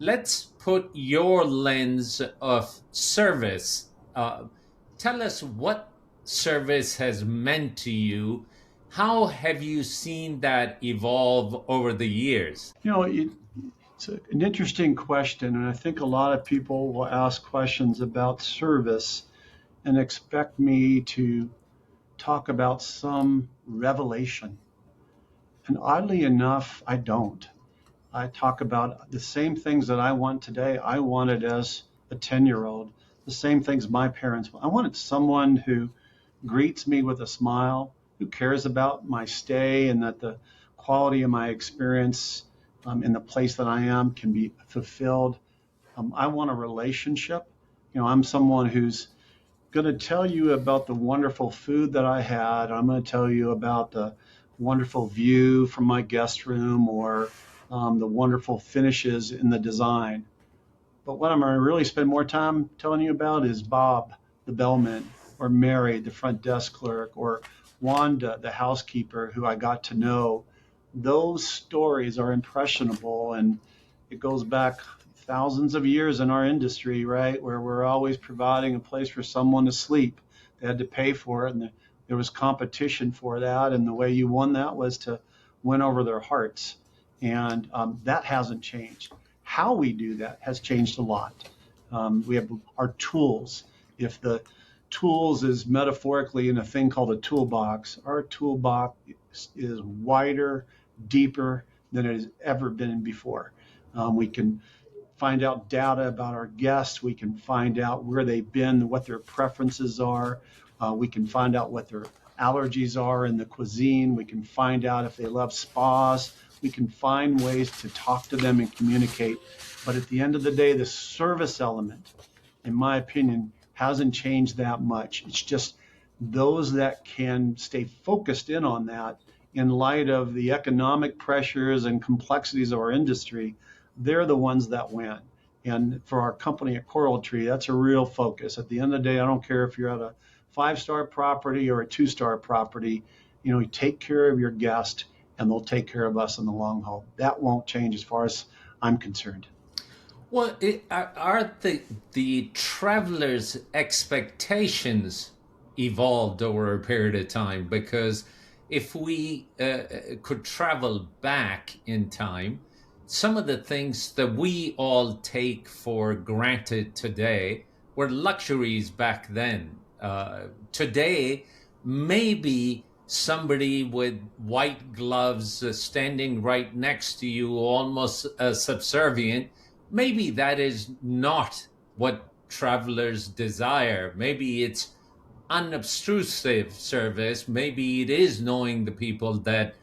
let's put your lens of service. Tell us what service has meant to you. How have you seen that evolve over the years? It's an interesting question, and I think a lot of people will ask questions about service and expect me to talk about some revelation. And oddly enough, I don't. I talk about the same things that I want today, I wanted as a 10-year-old, the same things my parents want. I wanted someone who greets me with a smile, who cares about my stay, and that the quality of my experience in the place that I am can be fulfilled. I want a relationship. I'm someone who's going to tell you about the wonderful food that I had. I'm going to tell you about the wonderful view from my guest room or the wonderful finishes in the design. But what I'm going to really spend more time telling you about is Bob, the bellman, or Mary, the front desk clerk, or Wanda, the housekeeper, who I got to know. Those stories are impressionable, and it goes back thousands of years in our industry, right, where we're always providing a place for someone to sleep. They had to pay for it, and there was competition for that, and the way you won that was to win over their hearts. And that hasn't changed. How we do that has changed a lot. We have our tools. If the tools is metaphorically in a thing called a toolbox, our toolbox is wider, deeper than it has ever been before. We can find out data about our guests. We can find out where they've been, what their preferences are. We can find out what their allergies are in the cuisine. We can find out if they love spas. We can find ways to talk to them and communicate. But at the end of the day, the service element, in my opinion, hasn't changed that much. It's just those that can stay focused in on that in light of the economic pressures and complexities of our industry, they're the ones that win. And for our company at Coral Tree, that's a real focus. At the end of the day, I don't care if you're at a 5-star property or a 2-star property, you take care of your guest and they'll take care of us in the long haul. That won't change as far as I'm concerned. Well, are the travelers' expectations evolved over a period of time? Because if we could travel back in time, some of the things that we all take for granted today were luxuries back then. Today, maybe somebody with white gloves standing right next to you, almost subservient, maybe that is not what travelers desire. Maybe it's unobtrusive service. Maybe it is knowing the people that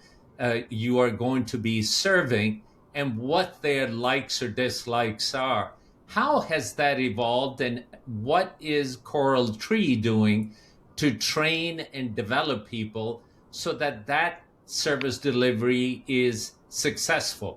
you are going to be serving and what their likes or dislikes are. How has that evolved, and what is Coral Tree doing to train and develop people so that that service delivery is successful?